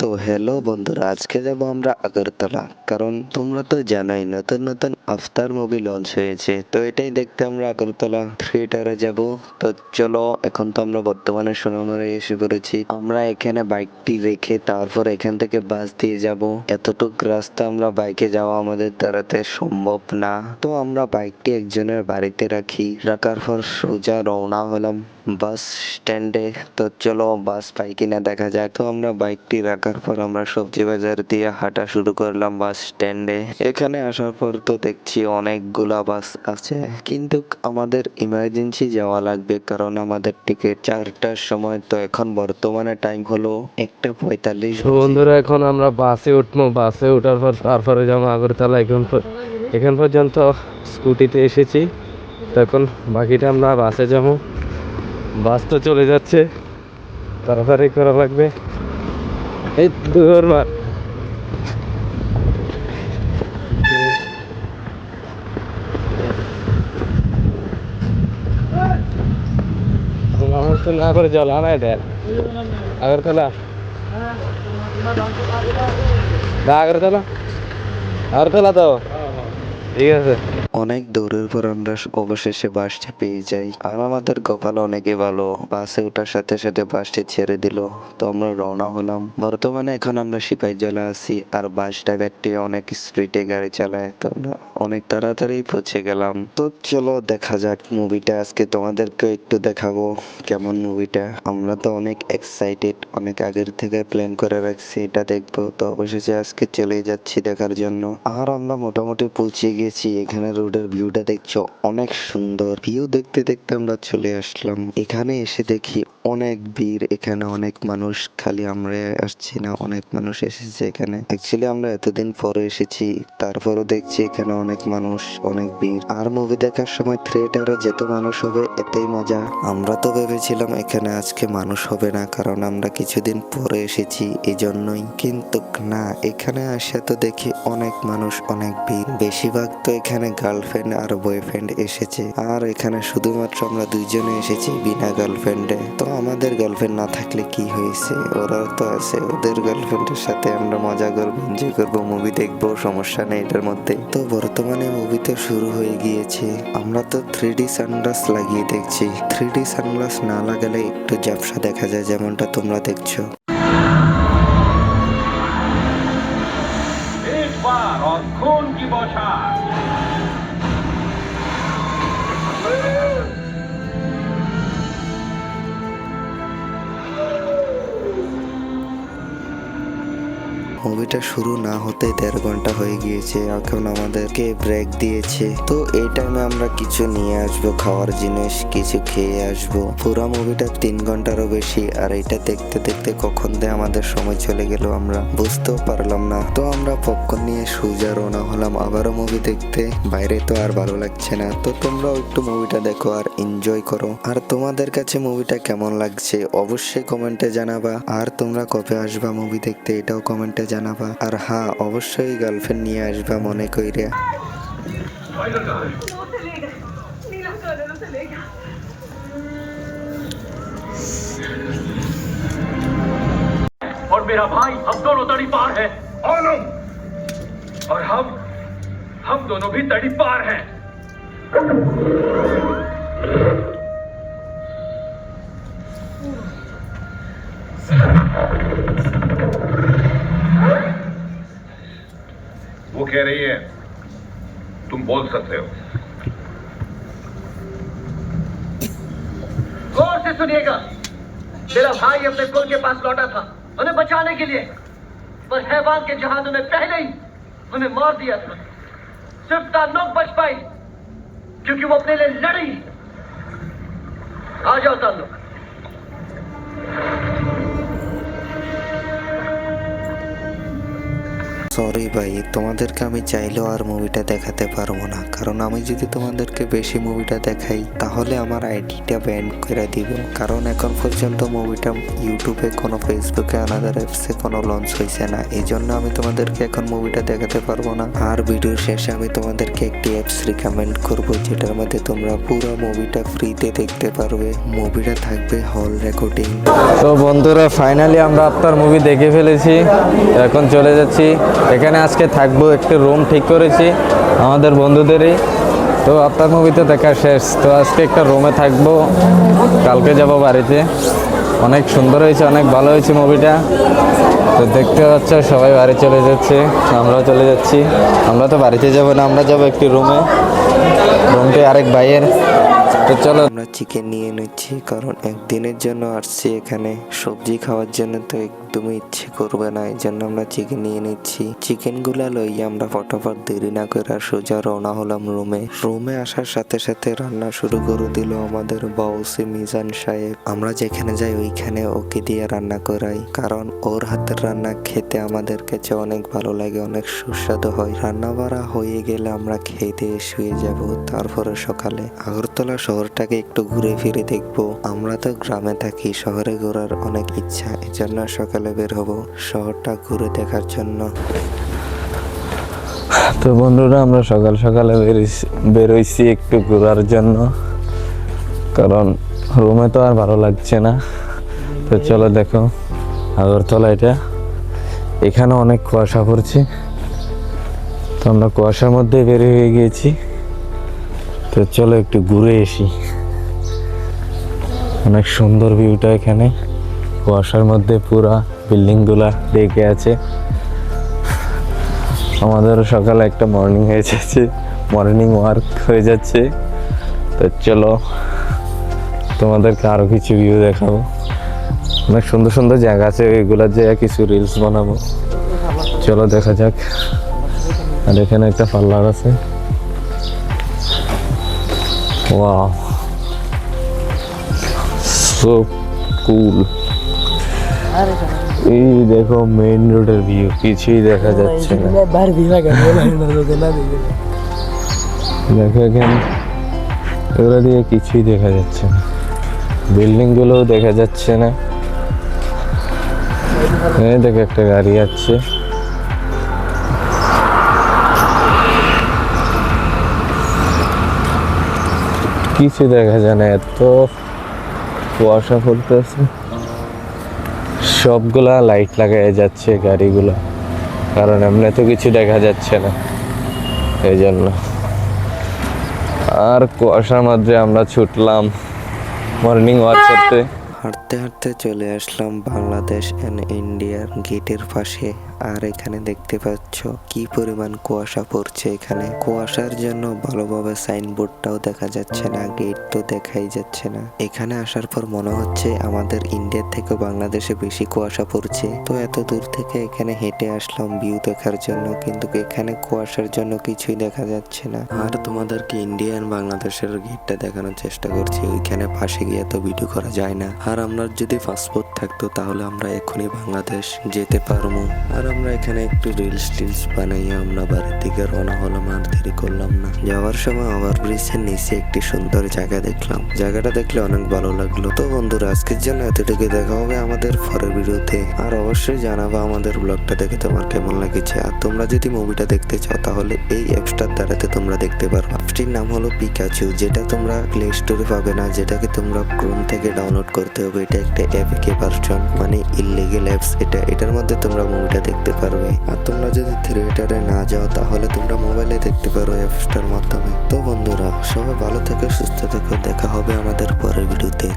তো হ্যালো বন্ধুরা, আজকে যাব আমরা আগরতলা। কারণ তোমরা তো জানোই নতুন নতুন আফতার মুভি লঞ্চ হয়েছে, তো এটাই দেখতে আমরা আগরতলা থিয়েটারে যাব। তো চলো, এখন তো আমরা বর্তমানে সোনামুড়ে এসে পড়েছি। আমরা এখানে বাইকটি রেখে তারপর এখান থেকে বাস দিয়ে যাব। এতটুক রাস্তা আমরা বাইকে যাওয়া আমাদের দ্বারাতে সম্ভব না, তো আমরা বাইকটি একজনের বাড়িতে রাখার পর সোজা রওনা হলাম বাস স্ট্যান্ডে। তো চলো বাস পাই কিনা দেখা যাক। তো আমরা বাইকটি রাখার পর আমরা সবজি বাজার দিয়ে হাঁটা শুরু করলাম বাস স্ট্যান্ডে। এখানে আসার পর তো দেখছি অনেকগুলা বাস আছে, কিন্তু আমাদের ইমার্জেন্সি যাওয়া লাগবে কারণ আমাদের টিকিট 4টার সময়। তো এখন বর্তমানে টাইম হলো 1:45। তো বন্ধুরা, এখন আমরা বাসে উঠবো। বাসে ওঠার পর তারপরে যাবো আগরতলা। এখান পর্যন্ত স্কুটিতে এসেছি, তো এখন বাকিটা আমরা বাসে যাবো। বাস তো চলে যাচ্ছে, তাড়াতাড়ি করা লাগবে। এই দুবার মানুষ তো না করে জল আনায় দেয় আগরতলা। আগরতলা আগরতলা তো ঠিক আছে। অনেক দূরের পর আমরা অবশেষে বাসটি পেয়ে যাই, আর আমাদের কপাল অনেকে ভালো, বাসে ওঠার সাথে সাথে বাসটি ছেড়ে দিল। তো আমরা রওনা হলাম। বর্তমানে এখন আমরা সিপাহীজলা আছি, আর বাস ড্রাইভারটি অনেক স্পিডে গাড়ি চালায়, তো আমরা অনেক তাড়াতাড়ি পৌঁছে গেলাম। তো চলো দেখা যাক মুভিটা। আজকে তোমাদেরকে একটু দেখাবো কেমন মুভিটা। আমরা তো অনেক এক্সাইটেড, অনেক আগের থেকে প্ল্যান করে রাখছি এটা দেখবো। তো অবশেষে আজকে চলে যাচ্ছি দেখার জন্য। আর আমরা মোটামুটি পৌঁছে গেছি। এখানে রোডের ভিউটা দেখছো, অনেক সুন্দর ভিউ। দেখতে দেখতে আমরা চলে আসলাম। এখানে এসে দেখি অনেক ভিড়, এখানে অনেক মানুষ। খালি আমরা আসছি না, অনেক মানুষ এসেছে এখানে। অ্যাকচুয়ালি আমরা এতদিন পরে এসেছি, তারপরও দেখছি এখানে অনেক মানুষ, অনেক ভিড়। আর মুভি দেখার সময় থিয়েটারে যেত মানুষ হবে এতেই মজা। আমরা তো ভেবেছিলাম এখানে আজকে মানুষ হবে না, কারণ আমরা কিছুদিন পরে এসেছি এই জন্যই। কিন্তু না, এখানে আসে তো দেখি অনেক মানুষ, অনেক ভিড়। বেশিরভাগ তো এখানে গার্লফ্রেন্ড আর বয়ফ্রেন্ড এসেছে, আর এখানে শুধুমাত্র আমরা দুইজনে এসেছি বিনা গার্লফ্রেন্ডে। তো আমাদের গার্লফ্রেন্ড না থাকলে কি হয়েছে, ওরা তো আছে, ওদের গার্লফ্রেন্ডের সাথে আমরা মজা করবো, এনজয় করবো, মুভি দেখবো, সমস্যা নেই এটার মধ্যে। তো বর্তমানে মুভি তো শুরু হয়ে গিয়েছে। আমরা তো 3D সানগ্লাস লাগিয়ে দেখছি। 3D সানগ্লাস না লাগালে একটু ঝাপসা দেখা যায়, যেমনটা তোমরা দেখছো। एक बार और खून की बौछार। মুভিটা শুরু না হতে 1.5 ঘন্টা হয়ে গিয়েছে। এখন আমাদেরকে ব্রেক দিয়েছে, তো এই টাইমে আমরা কিছু নিয়ে আসবো, খাওয়ার জিনিস কিছু খেয়ে আসবো। পুরো মুভিটা 3 ঘন্টারও বেশি, আর এটা দেখতে দেখতে কখন দিয়ে আমাদের সময় চলে গেল আমরা বুঝতেও পারলাম না। তো আমরা পপকর্ন নিয়ে সোজা রওনা হলাম আবারও মুভি দেখতে। বাইরে তো আর ভালো লাগছে না, তো তোমরাও একটু মুভিটা দেখো আর এনজয় করো। আর তোমাদের কাছে মুভিটা কেমন লাগছে অবশ্যই কমেন্টে জানাবা। আর তোমরা কবে আসবা মুভি দেখতে এটাও কমেন্টে জানাবা। আর হ্যাঁ, অবশ্যই গার্লফ্রেন্ড নিয়ে আসবা মনে কইরা। और मेरा भाई, हम दोनों तड़ी पार हैं। और हम दोनों भी तड़ी पार हैं। वो कह रही है तुम बोल सकते हो। गौर से सुनिएगा, मेरा भाई अपने कुल के पास लौटा था उन्हें बचाने के लिए, पर हैवान के जहानों ने पहले ही उन्हें मार दिया था। सिर्फ तान्नुक बच पाई क्योंकि वो अपने लिए लड़ी। आ जाओ तान्नुक। সরি ভাই, তোমাদেরকে আমি চাইলেও আর মুভিটা দেখাতে পারবো না, কারণ আমি যদি তোমাদেরকে বেশি মুভিটা দেখাই তাহলে আমার আইডিটা ব্যান করে দিব। কারণ এখন পর্যন্ত মুভিটা ইউটিউবে কোনো ফেসবুকে আনাদার অ্যাপসে কোনো লঞ্চ হয়েছে না, এই জন্য আমি তোমাদেরকে এখন মুভিটা দেখাতে পারবো না। আর ভিডিওর শেষে আমি তোমাদেরকে একটি অ্যাপস রিকমেন্ড করব, যেটার মধ্যে তোমরা পুরো মুভিটা ফ্রিতে দেখতে পারবে। মুভিটা থাকবে হল রেকর্ডিং। তো বন্ধুরা, ফাইনালি আমরা আপনার মুভি দেখে ফেলেছি, এখন চলে যাচ্ছি। এখানে আজকে থাকবো, একটি রুম ঠিক করেছি আমাদের বন্ধুদেরই। তো আপনার মুভি তো দেখা শেষ, তো আজকে একটা রুমে থাকবো, কালকে যাব বাড়িতে। অনেক সুন্দর হয়েছে, অনেক ভালো হয়েছে মুভিটা। তো দেখতে পাচ্ছ সবাই বাড়ি চলে যাচ্ছে, আমরাও চলে যাচ্ছি। আমরা তো বাড়িতে যাব না, আমরা যাব একটি রুমটি আরেক ভাইয়ের। তো চলো, আমরা চিকেন নিয়ে নিচ্ছি, কারণ একদিনের জন্য আসছি এখানে, সবজি খাওয়ার জন্য তো একদমই ইচ্ছে করবে না, এই জন্য আমরা চিকেন নিয়ে নিচ্ছি। চিকেন গুলা লইয়া আমরা ফটাফট দেরি না করে সোজা রওনা হলাম রুমে আসার সাথে সাথে রান্না শুরু করে দিল আমাদের বউসি মিজান সাহেব। আমরা যেখানে যাই ওইখানে ওকে দিয়ে রান্না করাই, কারণ ওর হাতের রান্না খেতে আমাদের কাছে অনেক ভালো লাগে, অনেক সুস্বাদু হয়। রান্না বাড়া হয়ে গেলে আমরা খেয়ে দিয়ে শুয়ে যাব। তারপরে সকালে আগরতলা শহরটাকে একটু ঘুরে ফিরে দেখবো। আমরা তো গ্রামে থাকি, শহরে ঘোরার অনেক ইচ্ছা, এজন্য সকালে বের হব শহরটা ঘুরে দেখার জন্য। তো বন্ধুরা, আমরা সকাল সকালে বেরোইছি একটু ঘোরার জন্য, কারণ রুমে তো আর ভালো লাগছে না। তো চলো দেখো আগরতলা, এটা এখানে অনেক কুয়াশা পড়ছে, তো আমরা কুয়াশার মধ্যে বের হয়ে গিয়েছি। তো চলো একটু ঘুরে আসি। অনেক সুন্দর ভিউটা এখানে, কুয়াশার মধ্যে পুরা বিল্ডিংগুলা ঢেকে আছে। আমাদেরও সকালে একটা মর্নিং ওয়ার্ক হয়ে যাচ্ছে। তো চলো তোমাদেরকে আরো কিছু ভিউ দেখাবো। অনেক সুন্দর সুন্দর জায়গা আছে, ওইগুলা যে কিছু রিলস বানাবো। চলো দেখা যাক। আর এখানে একটা পার্লার আছে। ওয়াও, সো কুল। এই দেখো মেইন রোডের ভিউ, কিছুই দেখা যাচ্ছে না। দেখো এখানে এগুলো দিয়ে কিছুই দেখা যাচ্ছে না, বিল্ডিং গুলোও দেখা যাচ্ছে না। এই দেখো একটা গাড়ি আছে। কিছু দেখা যায় না, এত কুয়াশা পড়তেছে। সবগুলা লাইট লাগাই যাচ্ছে গাড়িগুলো, কারণ এমনি তো কিছু দেখা যাচ্ছে না, এই জন্য। আর কুয়াশার মধ্যে আমরা ছুটলাম মর্নিং ওয়াক করতে। হাঁটতে হাঁটতে চলে আসলাম বাংলাদেশ এন্ড ইন্ডিয়ার গেটের পাশে। আর এখানে দেখতে পাচ্ছ কি পরিমাণ কুয়াশা পড়ছে। এখানে কুয়াশার জন্য ভালোভাবে সাইনবোর্ডটাও দেখা যাচ্ছে না, গেট তো দেখাই যাচ্ছে না। এখানে আসার পর মনে হচ্ছে আমাদের ইন্ডিয়ার থেকে বাংলাদেশে বেশি কুয়াশা পড়ছে। তো এত দূর থেকে এখানে হেঁটে আসলাম ভিউ দেখার জন্য, কিন্তু এখানে কুয়াশার জন্য কিছুই দেখা যাচ্ছে না। আর তোমাদেরকে ইন্ডিয়া এন্ড বাংলাদেশের গেটটা দেখানোর চেষ্টা করছি, ওইখানে পাশে গিয়ে তো ভিডিও করা যায় না। আর আমরা যদি পাসপোর্ট থাকতো তাহলে আমরা এখনই বাংলাদেশ যেতে পারবো। আর আমরা এখানে একটু রিলস বানাইয়া আমরা বাড়ির দিকে রওনা হলাম, আর দেরি করলাম না। যাওয়ার সময় ওভারব্রিজের নিচে একটি সুন্দর জায়গা দেখলাম, জায়গাটা দেখলে অনেক ভালো লাগলো। তো বন্ধুরা, আজকের জন্য এতটুকু, দেখা হবে আমাদের পরের ভিডিওতে। আর অবশ্যই জানাবো আমাদের ব্লগটা দেখে তোমার কেমন লাগছে। আর তোমরা যদি মুভিটা দেখতে চাও তাহলে এই অ্যাপসটার দ্বারাতে তোমরা দেখতে পারবে। অ্যাপসটির নাম হলো পিকাচু, যেটা তোমরা প্লে স্টোরে পাবে না, যেটাকে তোমরা ক্রোম থেকে ডাউনলোড করতে হবে। এটা একটা এপিকে ভার্সন, মানে ইললিগেল অ্যাপস। এটার মধ্যে তোমরা মুভিটা দেখতে পারবে। আর তোমরা যদি থিয়েটারে না যাও তাহলে তোমরা মোবাইলে দেখতে পারো অ্যাপসটার মাধ্যমে। তো বন্ধুরা, সবাই ভালো থেকো, সুস্থ থেকো, দেখা হবে আমাদের পরের ভিডিওতে।